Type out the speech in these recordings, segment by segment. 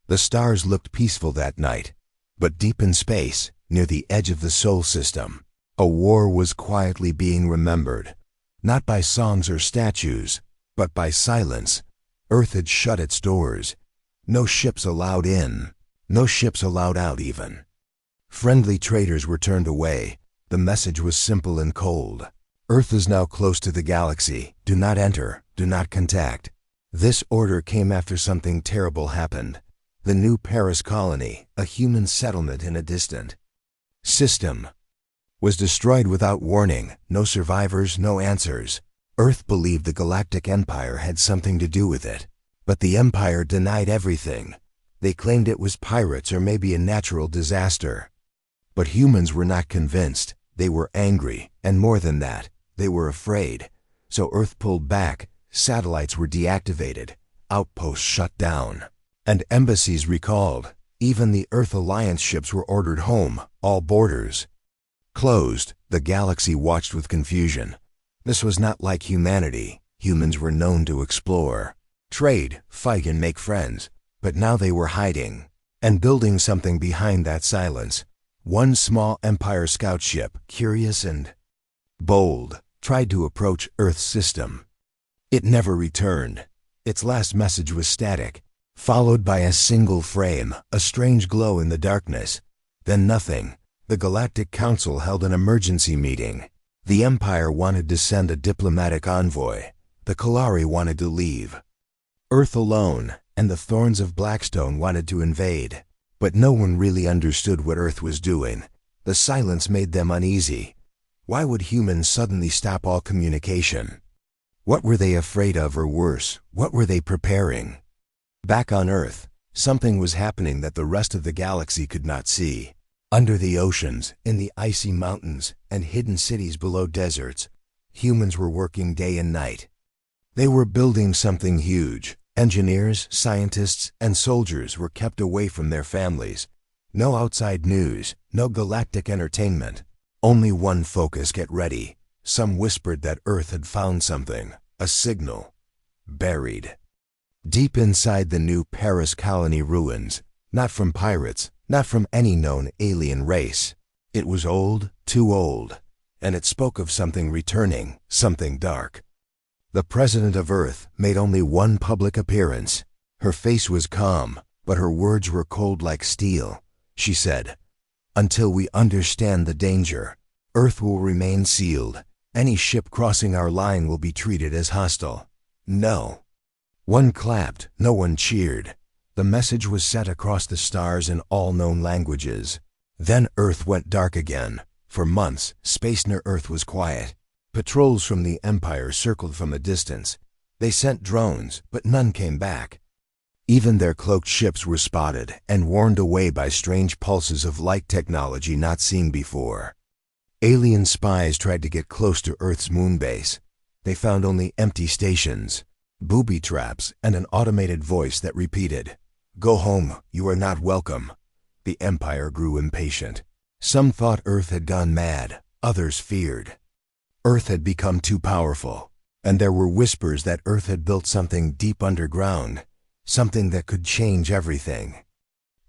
The stars looked peaceful that night, but deep in space, near the edge of the Sol system, a war was quietly being remembered, not by songs or statues, but by silence. Earth had shut its doors. No ships allowed in, no ships allowed out even. Friendly traders were turned away. The message was simple and cold. Earth is now close to the galaxy. Do not enter, do not contact. This order came after something terrible happened. The new Paris colony, a human settlement in a distant system, was destroyed without warning. No survivors, no answers. Earth believed the Galactic Empire had something to do with it. But the Empire denied everything. They claimed it was pirates or maybe a natural disaster. But humans were not convinced. They were angry, and more than that, they were afraid. So Earth pulled back, satellites were deactivated, outposts shut down, and embassies recalled. Even the Earth Alliance ships were ordered home, all borders closed. The galaxy watched with confusion. This was not like humanity. Humans were known to explore, trade, fight, and make friends. But now they were hiding and building something behind that silence. One small Empire scout ship, curious and bold, tried to approach Earth's system. It never returned. Its last message was static, followed by a single frame, a strange glow in the darkness. Then nothing. The Galactic Council held an emergency meeting. The Empire wanted to send a diplomatic envoy. The Kalari wanted to leave Earth alone, and the Thorns of Blackstone wanted to invade. But no one really understood what Earth was doing. The silence made them uneasy. Why would humans suddenly stop all communication? What were they afraid of, or worse, what were they preparing? Back on Earth, something was happening that the rest of the galaxy could not see. Under the oceans, in the icy mountains, and hidden cities below deserts, humans were working day and night. They were building something huge. Engineers, scientists, and soldiers were kept away from their families. No outside news, no galactic entertainment. Only one focus: get ready. Some whispered that Earth had found something, a signal, buried deep inside the new Paris colony ruins. Not from pirates, not from any known alien race. It was old, too old, and it spoke of something returning, something dark. The President of Earth made only one public appearance. Her face was calm, but her words were cold like steel. She said, "Until we understand the danger, Earth will remain sealed. Any ship crossing our line will be treated as hostile." No. One clapped, no one cheered. The message was set across the stars in all known languages. Then Earth went dark again. For months, space near Earth was quiet. Patrols from the Empire circled from a distance. They sent drones, but none came back. Even their cloaked ships were spotted and warned away by strange pulses of light technology not seen before. Alien spies tried to get close to Earth's moon base. They found only empty stations, booby traps, and an automated voice that repeated, "Go home, you are not welcome." The Empire grew impatient. Some thought Earth had gone mad, others feared Earth had become too powerful, and there were whispers that Earth had built something deep underground, something that could change everything.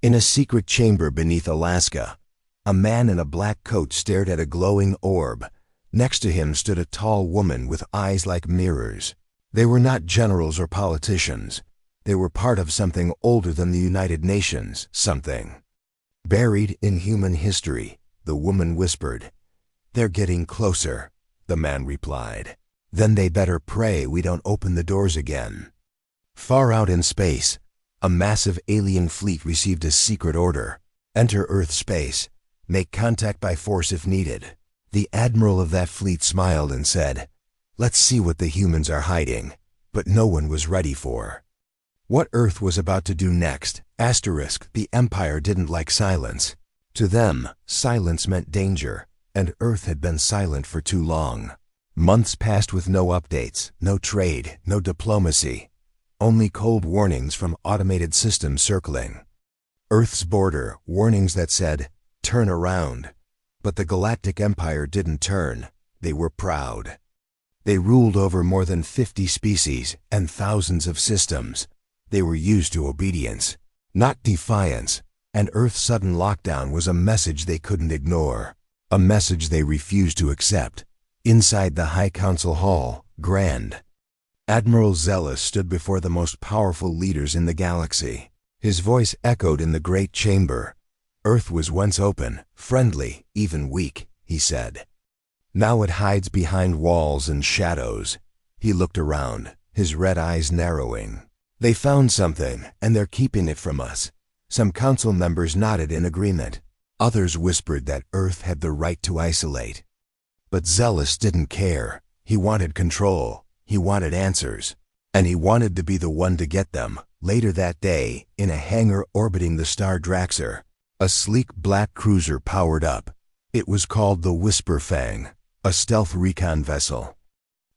In a secret chamber beneath Alaska, a man in a black coat stared at a glowing orb. Next to him stood a tall woman with eyes like mirrors. They were not generals or politicians. They were part of something older than the United Nations, something buried in human history. The woman whispered, "They're getting closer," the man replied. "Then they better pray we don't open the doors again." Far out in space, a massive alien fleet received a secret order: enter Earth space, make contact by force if needed. The admiral of that fleet smiled and said, "Let's see what the humans are hiding." But no one was ready for what Earth was about to do next. The Empire didn't like silence. To them, silence meant danger, and Earth had been silent for too long. Months passed with no updates, no trade, no diplomacy, only cold warnings from automated systems circling Earth's border, warnings that said, "Turn around." But the Galactic Empire didn't turn. They were proud. They ruled over more than 50 species and thousands of systems. They were used to obedience. not defiance, and Earth's sudden lockdown was a message they couldn't ignore, a message they refused to accept. Inside the High Council Hall, Grand Admiral Zealous stood before the most powerful leaders in the galaxy. His voice echoed in the great chamber. Earth was once open, friendly, even weak, he said. Now it hides behind walls and shadows. He looked around, his red eyes narrowing. They found something, and they're keeping it from us. Some council members nodded in agreement. Others whispered that Earth had the right to isolate. But Zealous didn't care. He wanted control. He wanted answers. And he wanted to be the one to get them. Later that day, in a hangar orbiting the star Draxer, a sleek black cruiser powered up. It was called the Whisperfang, a stealth recon vessel.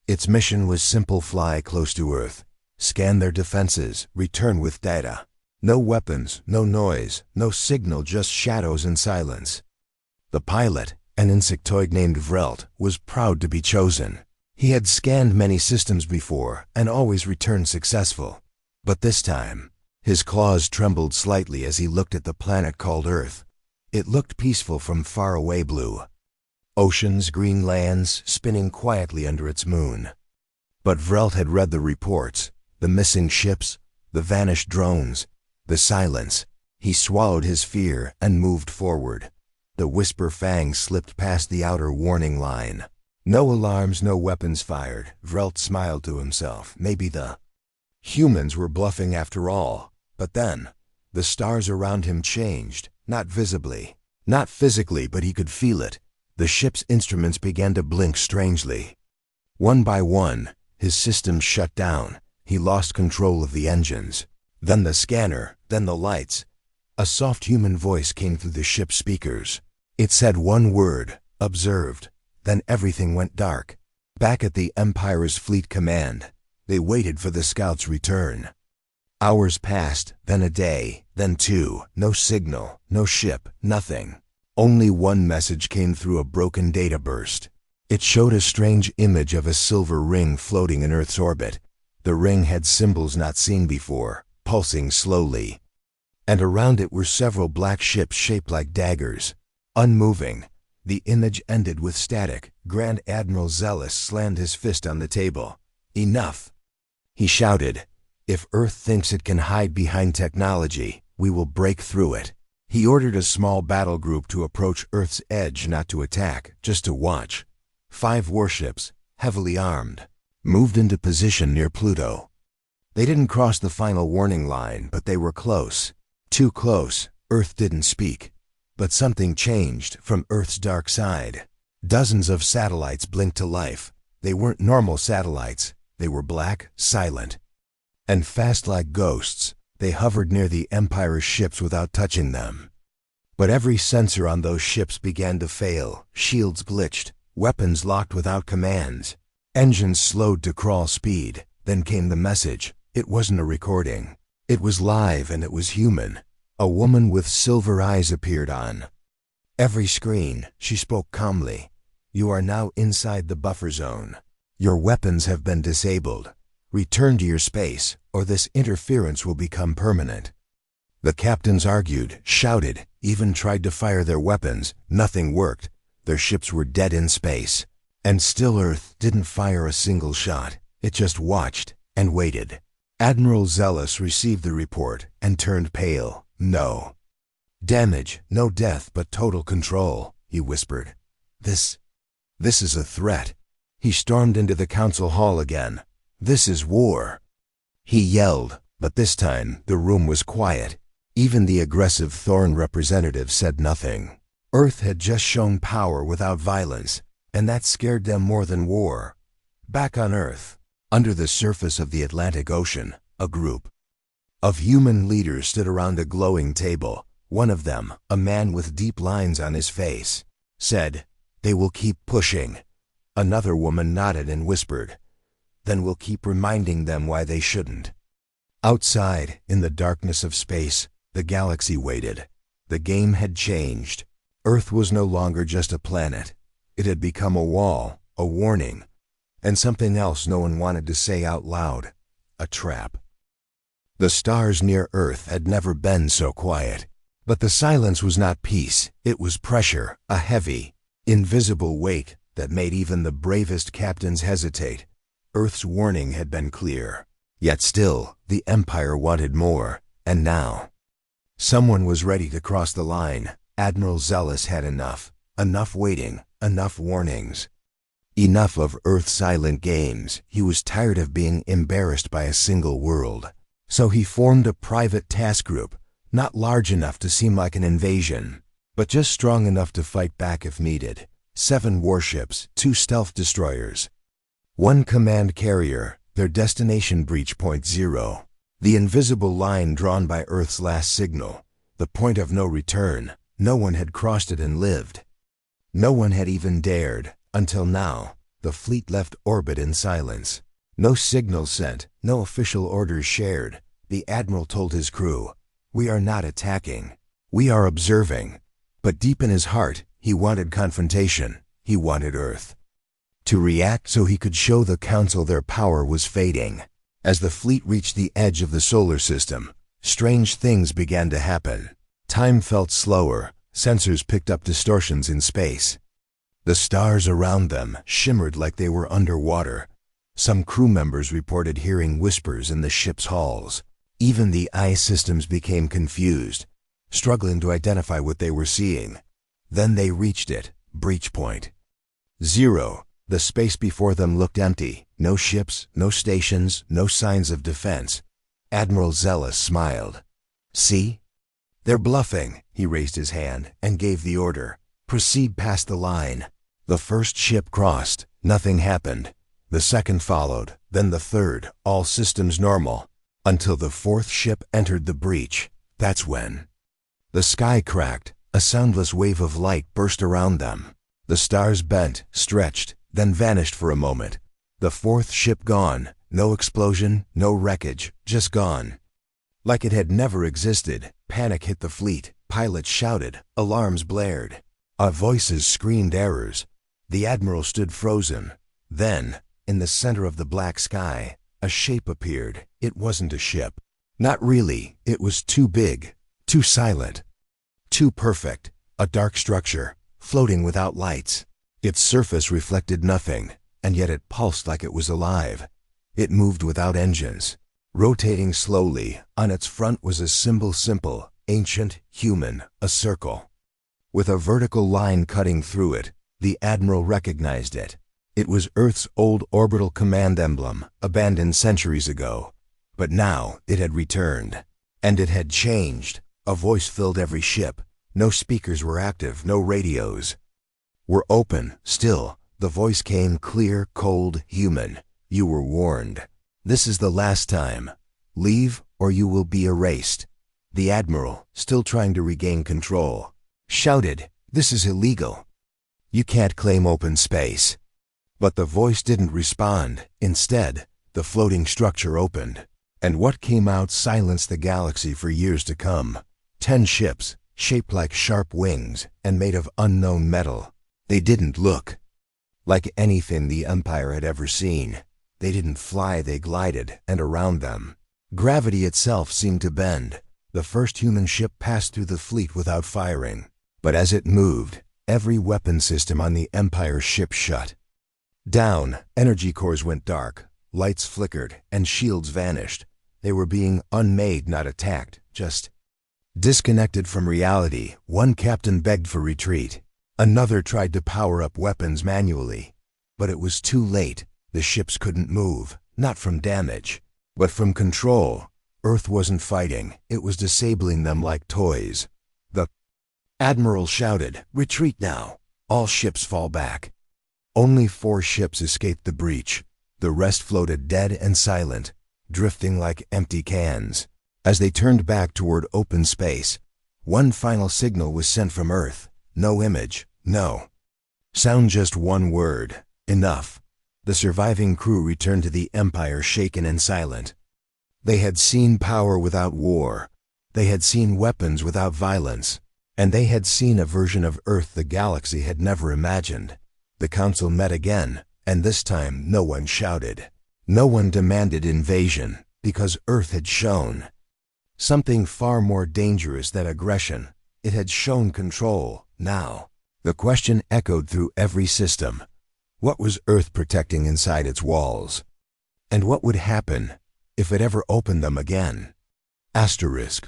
Its mission was simple: fly close to Earth, scan their defenses, return with data. No weapons, no noise, no signal, just shadows and silence. The pilot, an insectoid named Vrelt, was proud to be chosen. He had scanned many systems before and always returned successful. But this time, his claws trembled slightly as he looked at the planet called Earth. It looked peaceful from far away blue. Oceans, green lands, spinning quietly under its moon. But Vrelt had read the reports, the missing ships, the vanished drones, the silence. He swallowed his fear and moved forward. The Whisperfang slipped past the outer warning line. No alarms, no weapons fired. Vrelt smiled to himself. Maybe the humans were bluffing after all. But then, the stars around him changed, not visibly, not physically, but he could feel it. The ship's instruments began to blink strangely. One by one, his systems shut down. He lost control of the engines. Then the scanner, then the lights. A soft human voice came through the ship's speakers. It said one word: observed. Then everything went dark. Back at the Empire's fleet command, they waited for the scout's return. Hours passed, then a day, then two. No signal, no ship, nothing. Only one message came through a broken data burst. It showed a strange image of a silver ring floating in Earth's orbit. The ring had symbols not seen before, pulsing slowly. And around it were several black ships shaped like daggers, unmoving. The image ended with static. Grand Admiral Zealous slammed his fist on the table. Enough! He shouted. If Earth thinks it can hide behind technology, we will break through it. He ordered a small battle group to approach Earth's edge, not to attack, just to watch. 5 warships, heavily armed, moved into position near Pluto. They didn't cross the final warning line, but they were close. Too close. Earth didn't speak. But something changed from Earth's dark side. Dozens of satellites blinked to life. They weren't normal satellites. They were black, silent, and fast like ghosts. They hovered near the Empire's ships without touching them. But every sensor on those ships began to fail. Shields glitched. Weapons locked without commands. Engines slowed to crawl speed. Then came the message. It wasn't a recording. It was live, and it was human. A woman with silver eyes appeared on every screen. She spoke calmly. You are now inside the buffer zone. Your weapons have been disabled. Return to your space, or this interference will become permanent. The captains argued, shouted, even tried to fire their weapons. Nothing worked. Their ships were dead in space. And still Earth didn't fire a single shot. It just watched and waited. Admiral Zealous received the report and turned pale. No damage, no death, but total control, he whispered. This is a threat. He stormed into the council hall again. This is war. He yelled, but this time the room was quiet. Even the aggressive Thorn representative said nothing. Earth had just shown power without violence, and that scared them more than war. Back on Earth, under the surface of the Atlantic Ocean, a group of human leaders stood around a glowing table. One of them, a man with deep lines on his face, said, "They will keep pushing." Another woman nodded and whispered, "Then we'll keep reminding them why they shouldn't." Outside, in the darkness of space, the galaxy waited. The game had changed. Earth was no longer just a planet. It had become a wall, a warning, and something else no one wanted to say out loud: a trap. The stars near Earth had never been so quiet. But the silence was not peace, it was pressure, a heavy, invisible weight that made even the bravest captains hesitate. Earth's warning had been clear. Yet still, the Empire wanted more, and now someone was ready to cross the line. Admiral Zealous had enough. Enough waiting, enough warnings. Enough of Earth's silent games. He was tired of being embarrassed by a single world. So he formed a private task group, not large enough to seem like an invasion, but just strong enough to fight back if needed. 7 warships, 2 stealth destroyers, 1 command carrier, their destination breach point 0. The invisible line drawn by Earth's last signal. The point of no return. No one had crossed it and lived. No one had even dared, until now. The fleet left orbit in silence. No signal sent, no official orders shared. The Admiral told his crew, "We are not attacking. We are observing." But deep in his heart, he wanted confrontation. He wanted Earth to react so he could show the Council their power was fading. As the fleet reached the edge of the solar system, strange things began to happen. Time felt slower. Sensors picked up distortions in space. The stars around them shimmered like they were underwater. Some crew members reported hearing whispers in the ship's halls. Even the eye systems became confused, struggling to identify what they were seeing. Then they reached it, breach point 0. The space before them looked empty. No ships, no stations, no signs of defense. Admiral Zealous smiled. "See? They're bluffing." He raised his hand and gave the order. "Proceed past the line." The first ship crossed. Nothing happened. The second followed, then the third, all systems normal. Until the 4th ship entered the breach. That's when the sky cracked. A soundless wave of light burst around them. The stars bent, stretched, then vanished for a moment. The 4th ship gone. No explosion, no wreckage, just gone. Like it had never existed. Panic hit the fleet. Pilots shouted. Alarms blared. Voices screamed errors. The Admiral stood frozen. Then, in the center of the black sky, a shape appeared. It wasn't a ship. Not really. It was too big, too silent, too perfect. A dark structure, floating without lights. Its surface reflected nothing, and yet it pulsed like it was alive. It moved without engines, rotating slowly. On its front was a symbol, simple, ancient, human, a circle, with a vertical line cutting through it. The Admiral recognized it. It was Earth's old orbital command emblem, abandoned centuries ago. But now it had returned. And it had changed. A voice filled every ship. No speakers were active, no radios were open. Still, the voice came clear, cold, human. "You were warned. This is the last time. Leave, or you will be erased." The Admiral, still trying to regain control, shouted, "This is illegal. You can't claim open space." But the voice didn't respond. Instead, the floating structure opened. And what came out silenced the galaxy for years to come. 10 ships, shaped like sharp wings and made of unknown metal. They didn't look like anything the Empire had ever seen. They didn't fly, they glided, and around them, gravity itself seemed to bend. The first human ship passed through the fleet without firing. But as it moved, every weapon system on the Empire ship shut down. Energy cores went dark, lights flickered, and shields vanished. They were being unmade, not attacked, just disconnected from reality. One captain begged for retreat. Another tried to power up weapons manually. But it was too late. The ships couldn't move, not from damage, but from control. Earth wasn't fighting, it was disabling them like toys. The Admiral shouted, "Retreat now. All ships fall back." Only 4 ships escaped the breach. The rest floated dead and silent, drifting like empty cans. As they turned back toward open space, one final signal was sent from Earth. No image, no sound, just one word. Enough. The surviving crew returned to the Empire shaken and silent. They had seen power without war. They had seen weapons without violence. And they had seen a version of Earth the galaxy had never imagined. The Council met again, and this time no one shouted. No one demanded invasion. Because Earth had shown something far more dangerous than aggression. It had shown control. Now, the question echoed through every system. What was Earth protecting inside its walls? And what would happen if it ever opened them again?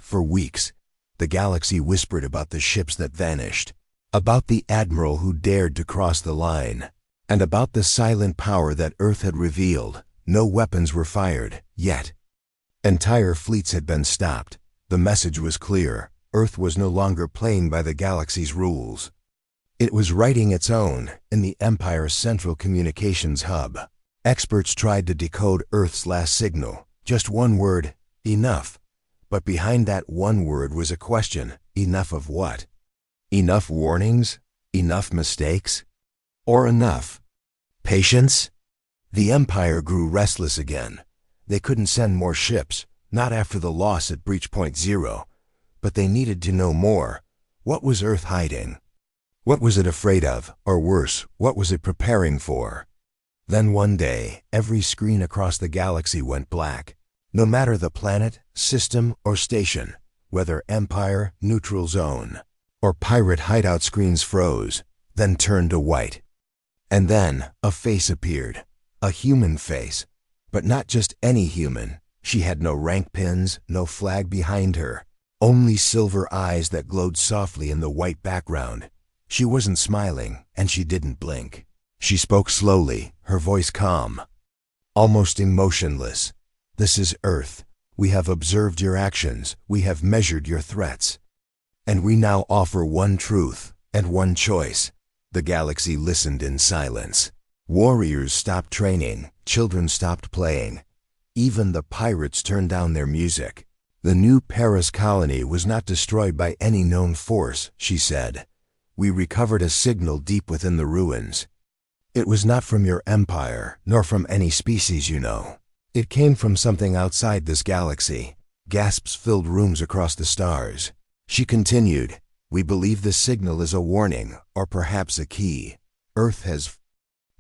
For weeks, the galaxy whispered about the ships that vanished, about the admiral who dared to cross the line, and about the silent power that Earth had revealed. No weapons were fired, yet entire fleets had been stopped. The message was clear. Earth was no longer playing by the galaxy's rules. It was writing its own in the Empire's central communications hub. Experts tried to decode Earth's last signal. Just one word, enough. But behind that one word was a question. Enough of what? Enough warnings? Enough mistakes? Or enough patience? The Empire grew restless again. They couldn't send more ships, not after the loss at Breach Point Zero. But they needed to know more. What was Earth hiding? What was it afraid of? Or worse, what was it preparing for? Then one day, every screen across the galaxy went black. No matter the planet, system, or station, whether Empire, Neutral Zone, or Pirate hideout, screens froze, then turned to white. And then a face appeared. A human face. But not just any human. She had no rank pins, no flag behind her. Only silver eyes that glowed softly in the white background. She wasn't smiling, and she didn't blink. She spoke slowly, her voice calm, almost emotionless. This is Earth. We have observed your actions. We have measured your threats. And we now offer one truth and one choice. The galaxy listened in silence. Warriors stopped training. Children stopped playing. Even the pirates turned down their music. The new Paris colony was not destroyed by any known force, she said. We recovered a signal deep within the ruins. It was not from your empire, nor from any species you know. It came from something outside this galaxy. Gasps filled rooms across the stars. She continued, we believe this signal is a warning, or perhaps a key. Earth has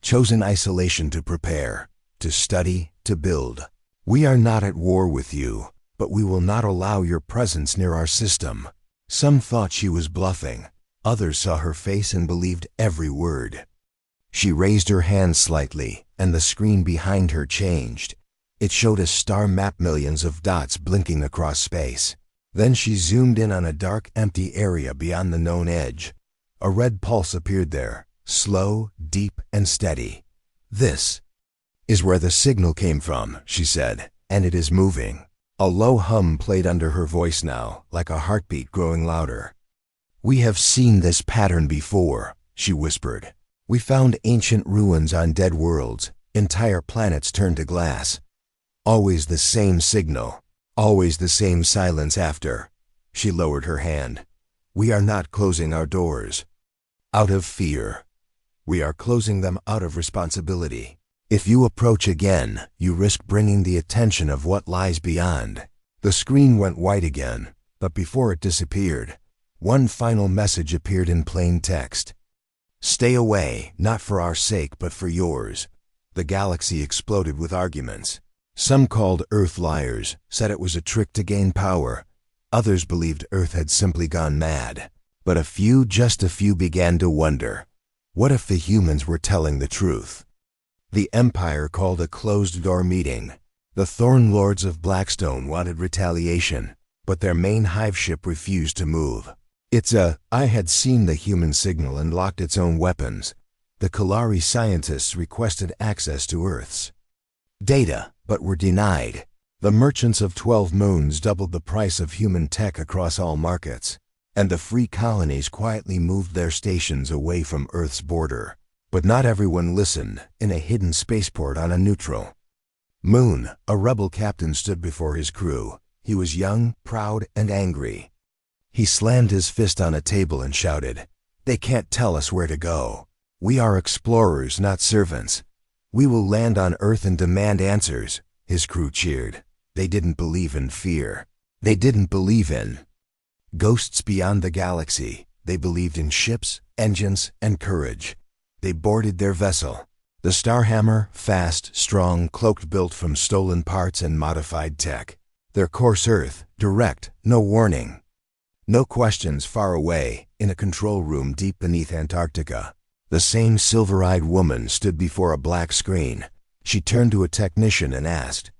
chosen isolation to prepare, to study, to build. We are not at war with you, but we will not allow your presence near our system. Some thought she was bluffing. Others saw her face and believed every word. She raised her hand slightly, and the screen behind her changed. It showed a star map, millions of dots blinking across space. Then she zoomed in on a dark, empty area beyond the known edge. A red pulse appeared there, slow, deep, and steady. This is where the signal came from, she said, and it is moving. A low hum played under her voice now, like a heartbeat growing louder. We have seen this pattern before, she whispered. We found ancient ruins on dead worlds, entire planets turned to glass. Always the same signal, always the same silence after. She lowered her hand. We are not closing our doors out of fear. We are closing them out of responsibility. If you approach again, you risk bringing the attention of what lies beyond. The screen went white again, but before it disappeared, one final message appeared in plain text. Stay away, not for our sake, but for yours. The galaxy exploded with arguments. Some called Earth liars, said it was a trick to gain power. Others believed Earth had simply gone mad. But a few, just a few, began to wonder, what if the humans were telling the truth? The Empire called a closed-door meeting. The Thorn Lords of Blackstone wanted retaliation, but their main hive ship refused to move. I had seen the human signal and locked its own weapons. The Kalari scientists requested access to Earth's data, but were denied. The merchants of 12 moons doubled the price of human tech across all markets, and the free colonies quietly moved their stations away from Earth's border. But not everyone listened. In a hidden spaceport on a neutral moon, a rebel captain stood before his crew. He was young, proud, and angry. He slammed his fist on a table and shouted, "They can't tell us where to go. We are explorers, not servants. We will land on Earth and demand answers." His crew cheered. They didn't believe in fear. They didn't believe in ghosts beyond the galaxy. They believed in ships, engines, and courage. They boarded their vessel. The Starhammer, fast, strong, cloaked, built from stolen parts and modified tech. Their course Earth, direct, no warning. No questions. Far away, in a control room deep beneath Antarctica, the same silver-eyed woman stood before a black screen. She turned to a technician and asked,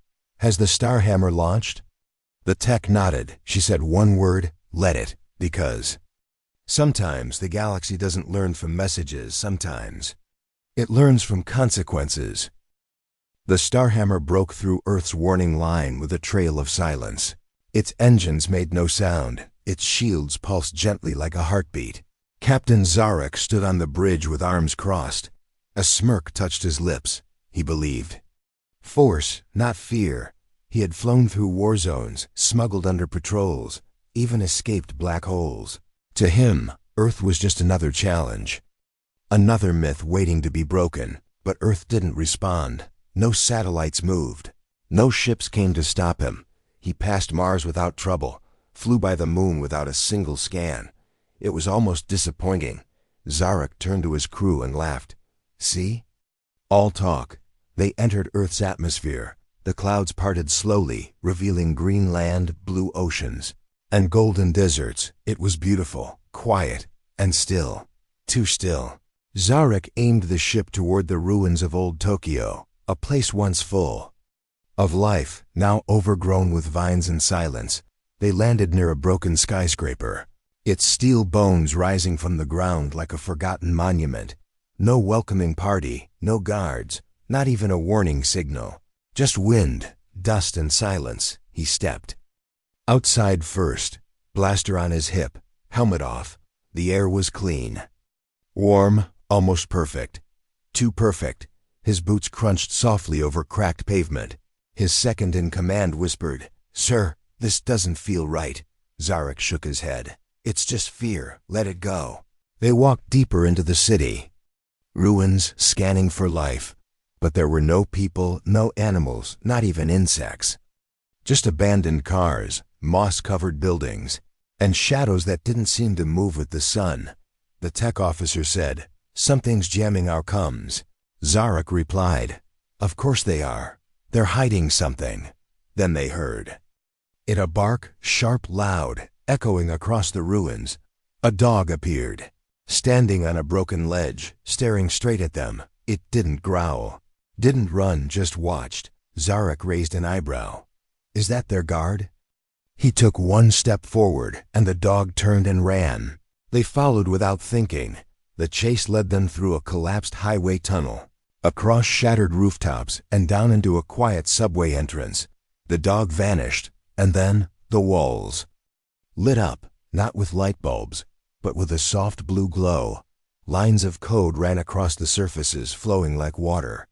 "Has the Starhammer launched?" The tech nodded. She said one word, "Let it," because sometimes the galaxy doesn't learn from messages, sometimes it learns from consequences. The Starhammer broke through Earth's warning line with a trail of silence. Its engines made no sound. Its shields pulsed gently like a heartbeat. Captain Zarek stood on the bridge with arms crossed. A smirk touched his lips. He believed. Force, not fear. He had flown through war zones, smuggled under patrols, even escaped black holes. To him, Earth was just another challenge. Another myth waiting to be broken. But Earth didn't respond. No satellites moved. No ships came to stop him. He passed Mars without trouble, flew by the moon without a single scan. It was almost disappointing. Zarek turned to his crew and laughed. See? All talk. They entered Earth's atmosphere. The clouds parted slowly, revealing green land, blue oceans, and golden deserts. It was beautiful, quiet, and still. Too still. Zarek aimed the ship toward the ruins of old Tokyo, a place once full of life, now overgrown with vines and silence. They landed near a broken skyscraper, its steel bones rising from the ground like a forgotten monument. No welcoming party, no guards, not even a warning signal. Just wind, dust, and silence. He stepped outside first, blaster on his hip, helmet off. The air was clean. Warm, almost perfect. Too perfect. His boots crunched softly over cracked pavement. His second-in-command whispered, "Sir, this doesn't feel right." Zarek shook his head. "It's just fear. Let it go." They walked deeper into the city. Ruins, scanning for life. But there were no people, no animals, not even insects. Just abandoned cars, moss-covered buildings, and shadows that didn't seem to move with the sun. The tech officer said, "Something's jamming our comms." Zarek replied, "Of course they are. They're hiding something." Then they heard it, a bark, sharp, loud, echoing across the ruins. A dog appeared, standing on a broken ledge, staring straight at them. It didn't growl, didn't run, just watched. Zarek raised an eyebrow. "Is that their guard?" He took one step forward, and the dog turned and ran. They followed without thinking. The chase led them through a collapsed highway tunnel, across shattered rooftops, and down into a quiet subway entrance. The dog vanished, and then the walls lit up, not with light bulbs, but with a soft blue glow. Lines of code ran across the surfaces, flowing like water.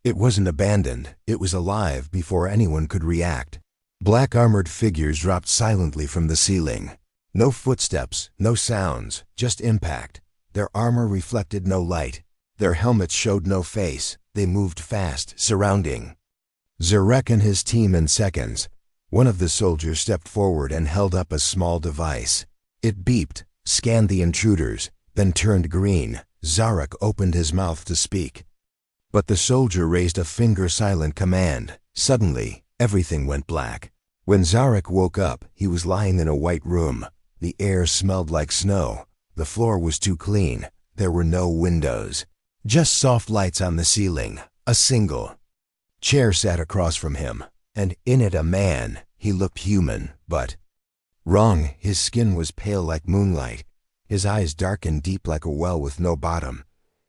It wasn't abandoned. It was alive before anyone could react. Black armored figures dropped silently from the ceiling. No footsteps, no sounds, just impact. Their armor reflected no light. Their helmets showed no face. They moved fast, surrounding Zarek and his team in seconds. One of the soldiers stepped forward and held up a small device. It beeped, scanned the intruders, then turned green. Zarek opened his mouth to speak, but the soldier raised a finger-silent command. Suddenly, everything went black. When Zarek woke up, he was lying in a white room. The air smelled like snow. The floor was too clean. There were no windows. Just soft lights on the ceiling. A single chair sat across from him, and in it a man. He looked human, but wrong. His skin was pale like moonlight. His eyes dark and deep like a well with no bottom.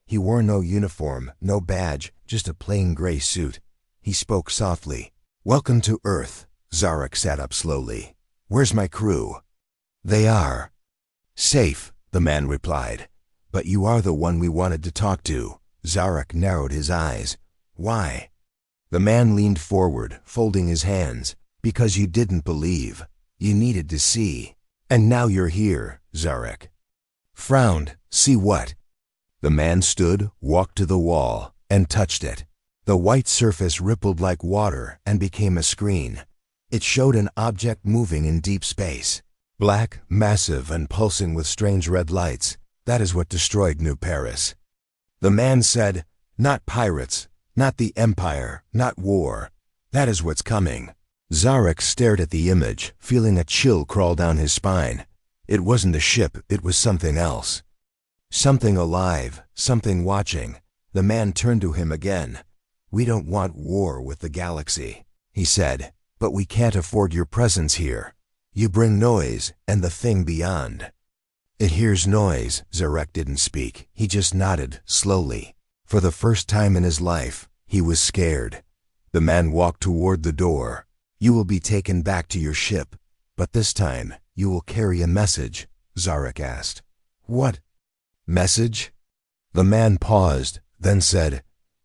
He wore no uniform, no badge, just a plain gray suit. He spoke softly. "Welcome to Earth." Zarek sat up slowly. "Where's my crew?" "They are safe," the man replied. "But you are the one we wanted to talk to." Zarek narrowed his eyes. "Why?" The man leaned forward, folding his hands. "Because you didn't believe. You needed to see. And now you're here." Zarek frowned. "See what?" The man stood, walked to the wall, and touched it. The white surface rippled like water and became a screen. It showed an object moving in deep space. Black, massive, and pulsing with strange red lights. That is what destroyed New Paris. The man said, Not pirates, not the Empire, not war. That is what's coming. Zarek stared at the image, feeling a chill crawl down his spine. It wasn't a ship, it was something else. Something alive, something watching. The man turned to him again. "We don't want war with the galaxy," he said, "but we can't afford your presence here. You bring noise and the thing beyond." "It hears noise." Zarek didn't speak. He just nodded, slowly. For the first time in his life, he was scared. The man walked toward the door. "You will be taken back to your ship, but this time you will carry a message," Zarek asked. "What message?" The man paused, then said,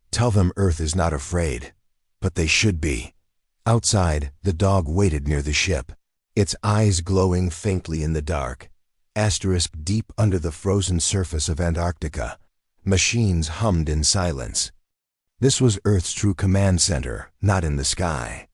"Tell them Earth is not afraid, but they should be." Outside, the dog waited near the ship, its eyes glowing faintly in the dark. Asterisk deep under the frozen surface of Antarctica. Machines hummed in silence. This was Earth's true command center, not in the sky.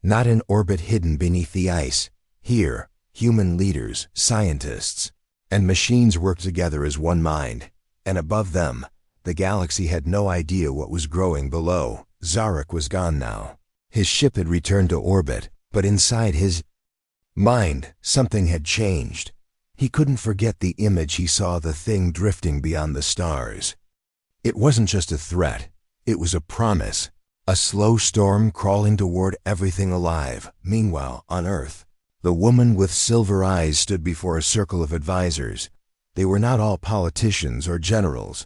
Not in orbit hidden beneath the ice. Here, human leaders, scientists, and machines worked together as one mind. And above them, the galaxy had no idea what was growing below. Zarek was gone now. His ship had returned to orbit, but inside his mind, something had changed. He couldn't forget the image he saw, the thing drifting beyond the stars. It wasn't just a threat, it was a promise. A slow storm crawling toward everything alive. Meanwhile, on Earth, the woman with silver eyes stood before a circle of advisors. They were not all politicians or generals.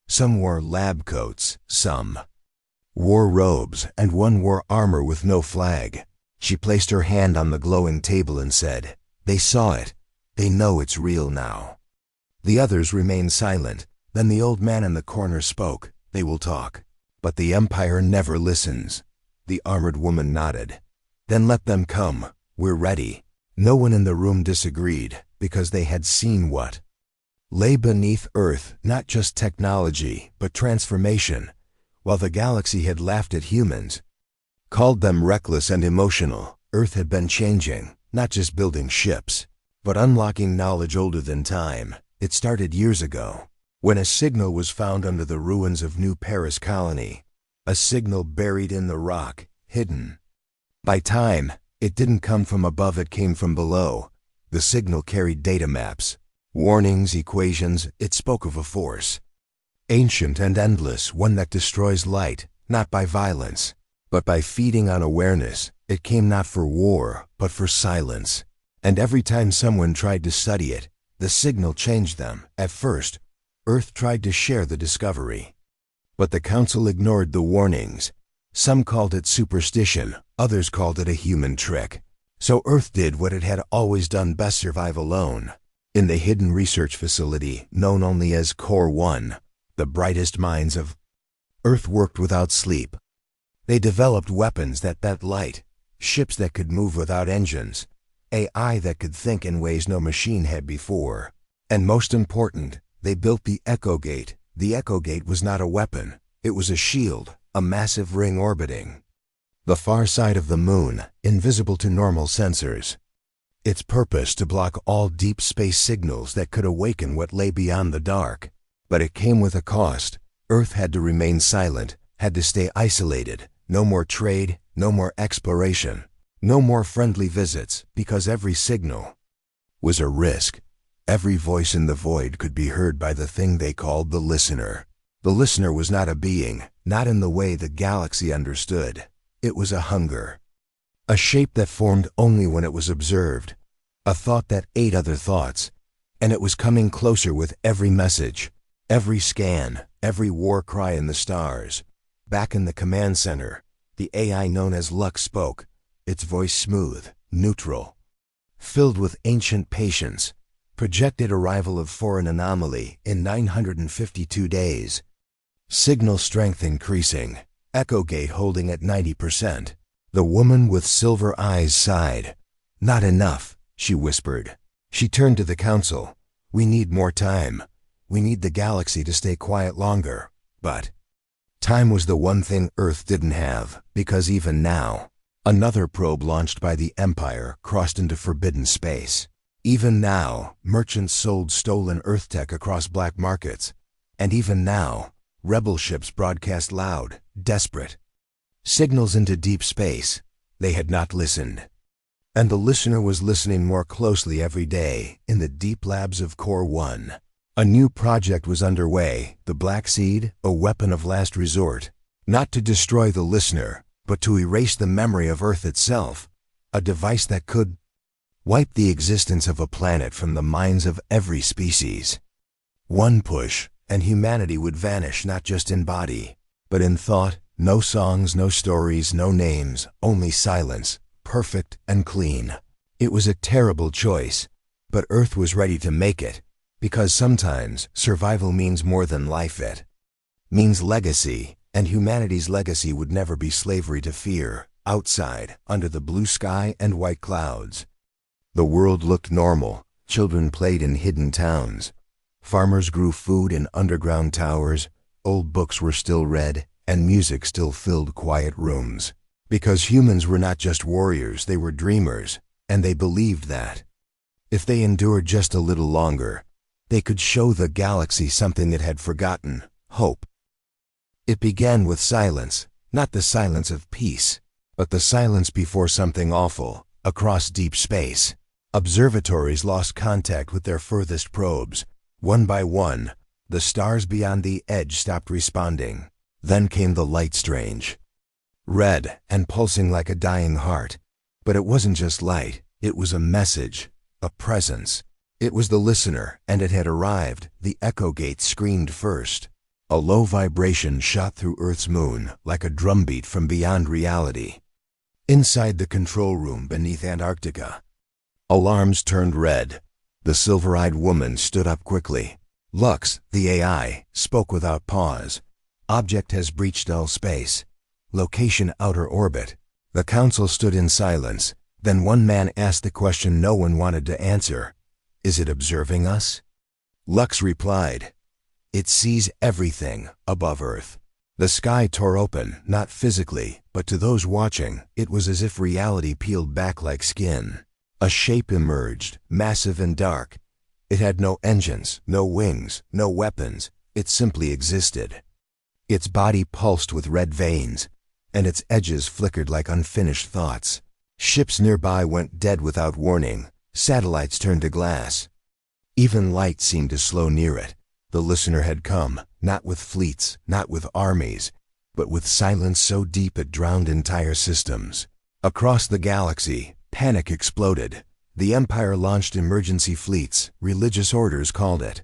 Some wore lab coats, some wore robes, and one wore armor with no flag. She placed her hand on the glowing table and said, "They saw it. They know it's real now." The others remained silent. Then the old man in the corner spoke. "They will talk. But the Empire never listens." The armored woman nodded. "Then let them come. We're ready." No one in the room disagreed, because they had seen what lay beneath Earth, not just technology, but transformation. While the galaxy had laughed at humans, called them reckless and emotional, Earth had been changing, not just building ships, but unlocking knowledge older than time. It started years ago, when a signal was found under the ruins of New Paris Colony, a signal buried in the rock, hidden by time. It didn't come from above, it came from below. The signal carried data maps, warnings, equations. It spoke of a force, ancient and endless, one that destroys light, not by violence, but by feeding on awareness. It came not for war, but for silence. And every time someone tried to study it, the signal changed them. At first, Earth tried to share the discovery, but the Council ignored the warnings. Some called it superstition, others called it a human trick. So Earth did what it had always done best: survive alone. In the hidden research facility, known only as Core 1, the brightest minds of Earth worked without sleep. They developed weapons that bent light, ships that could move without engines, AI that could think in ways no machine had before. And most important, they built the Echo Gate. The Echo Gate was not a weapon, it was a shield, a massive ring orbiting the far side of the moon, invisible to normal sensors. Its purpose to block all deep space signals that could awaken what lay beyond the dark. But it came with a cost. Earth had to remain silent, had to stay isolated. No more trade, no more exploration, no more friendly visits, because every signal was a risk. Every voice in the void could be heard by the thing they called the listener. The listener was not a being, not in the way the galaxy understood. It was a hunger, a shape that formed only when it was observed, a thought that ate other thoughts, and it was coming closer with every message, every scan, every war cry in the stars. Back in the command center, the AI known as Lux spoke, its voice smooth, neutral, filled with ancient patience. Projected arrival of foreign anomaly in 952 days. Signal strength increasing. Echo Gate holding at 90%. The woman with silver eyes sighed. "Not enough," she whispered. She turned to the Council. "We need more time. We need the galaxy to stay quiet longer." But time was the one thing Earth didn't have, because even now, another probe launched by the Empire crossed into forbidden space. Even now, merchants sold stolen Earth tech across black markets. And even now, rebel ships broadcast loud, desperate signals into deep space. They had not listened. And the listener was listening more closely every day in the deep labs of Core 1. A new project was underway, the Black Seed, a weapon of last resort, not to destroy the listener, but to erase the memory of Earth itself, a device that could wipe the existence of a planet from the minds of every species. One push, and humanity would vanish not just in body, but in thought. No songs, no stories, no names, only silence, perfect and clean. It was a terrible choice, but Earth was ready to make it, because sometimes survival means more than life. It means legacy, and humanity's legacy would never be slavery to fear, outside, under the blue sky and white clouds. The world looked normal. Children played in hidden towns. Farmers grew food in underground towers. Old books were still read, and music still filled quiet rooms. Because humans were not just warriors, they were dreamers, and they believed that if they endured just a little longer, they could show the galaxy something it had forgotten: hope. It began with silence, not the silence of peace, but the silence before something awful. Across deep space, observatories lost contact with their furthest probes. One by one, the stars beyond the edge stopped responding. Then came the light, strange, red and pulsing like a dying heart. But it wasn't just light, it was a message, a presence. It was the listener, and it had arrived. The echo gate screamed first. A low vibration shot through Earth's moon, like a drumbeat from beyond reality. Inside the control room beneath Antarctica, alarms turned red. The silver-eyed woman stood up quickly. Lux, the AI, spoke without pause. Object has breached null space. Location outer orbit. The council stood in silence. Then one man asked the question no one wanted to answer. Is it observing us? Lux replied, it sees everything above Earth. The sky tore open, not physically, but to those watching, it was as if reality peeled back like skin. A shape emerged, massive and dark. It had no engines, no wings, no weapons. It simply existed. Its body pulsed with red veins, and its edges flickered like unfinished thoughts. Ships nearby went dead without warning. Satellites turned to glass. Even light seemed to slow near it. The listener had come, not with fleets, not with armies, but with silence so deep it drowned entire systems. Across the galaxy, panic exploded. The Empire launched emergency fleets. Religious orders called it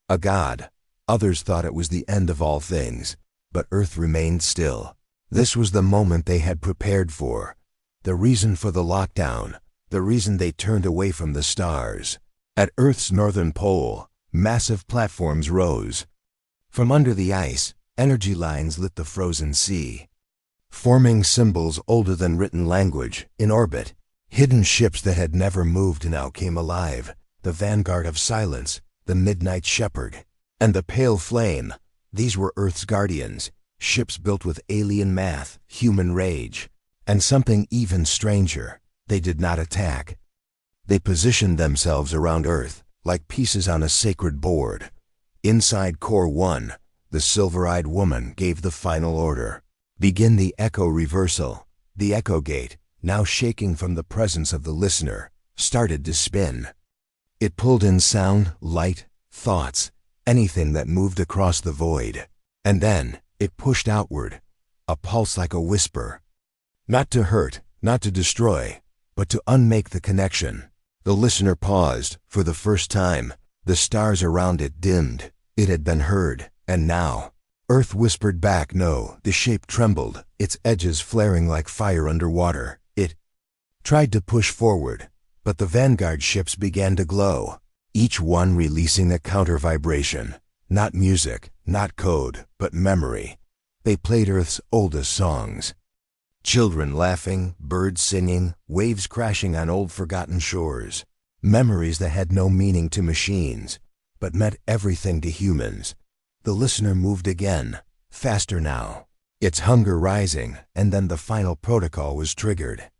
a god. Others thought it was the end of all things, but Earth remained still. This was the moment they had prepared for, the reason for the lockdown, the reason they turned away from the stars. At Earth's northern pole, massive platforms rose. From under the ice, energy lines lit the frozen sea, forming symbols older than written language. In orbit, hidden ships that had never moved now came alive. The vanguard of silence, the midnight shepherd, and the pale flame. These were Earth's guardians, ships built with alien math, human rage, and something even stranger. They did not attack. They positioned themselves around Earth, like pieces on a sacred board. Inside Core 1, the silver-eyed woman gave the final order. Begin the echo reversal. The echo gate, now shaking from the presence of the listener, started to spin. It pulled in sound, light, thoughts, anything that moved across the void. And then, it pushed outward, a pulse like a whisper. Not to hurt, not to destroy, but to unmake the connection. The listener paused. For the first time, the stars around it dimmed. It had been heard, and now, Earth whispered back no. The shape trembled, its edges flaring like fire underwater. It tried to push forward, but the vanguard ships began to glow, each one releasing a counter-vibration. Not music, not code, but memory. They played Earth's oldest songs. Children laughing, birds singing, waves crashing on old forgotten shores. Memories that had no meaning to machines, but meant everything to humans. The listener moved again, faster now, its hunger rising, and then the final protocol was triggered.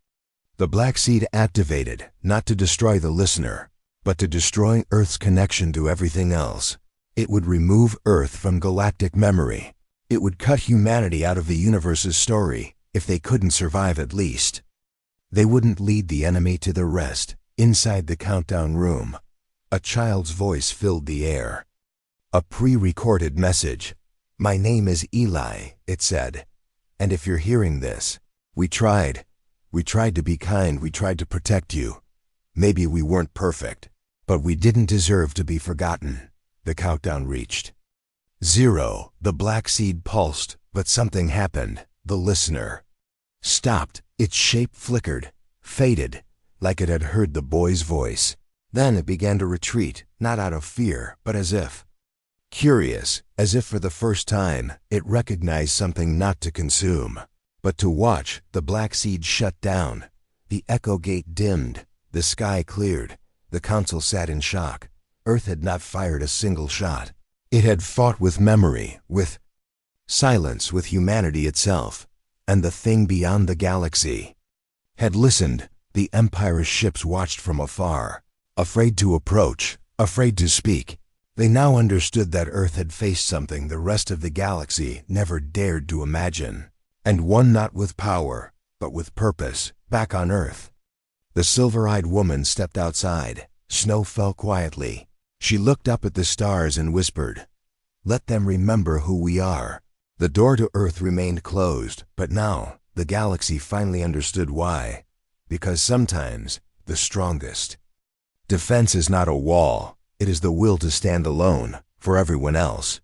The Black Seed activated, not to destroy the listener, but to destroy Earth's connection to everything else. It would remove Earth from galactic memory. It would cut humanity out of the universe's story, if they couldn't survive at least. They wouldn't lead the enemy to their rest. Inside the countdown room, a child's voice filled the air. A pre-recorded message. "My name is Eli," it said. "And if you're hearing this, we tried. We tried to be kind, we tried to protect you. Maybe we weren't perfect, but we didn't deserve to be forgotten." The countdown reached 0. The black seed pulsed, but something happened. The listener stopped. Its shape flickered, faded, like it had heard the boy's voice. Then it began to retreat, not out of fear, but as if curious, as if for the first time, it recognized something not to consume, but to watch. The black seed shut down. The echo gate dimmed. The sky cleared. The council sat in shock. Earth had not fired a single shot. It had fought with memory, with silence, with humanity itself, and the thing beyond the galaxy had listened. The Empire's ships watched from afar, afraid to approach, afraid to speak. They now understood that Earth had faced something the rest of the galaxy never dared to imagine, and one not with power, but with purpose, back on Earth. The silver-eyed woman stepped outside. Snow fell quietly. She looked up at the stars and whispered, "Let them remember who we are." The door to Earth remained closed, but now the galaxy finally understood why. Because sometimes the strongest defense is not a wall, it is the will to stand alone for everyone else.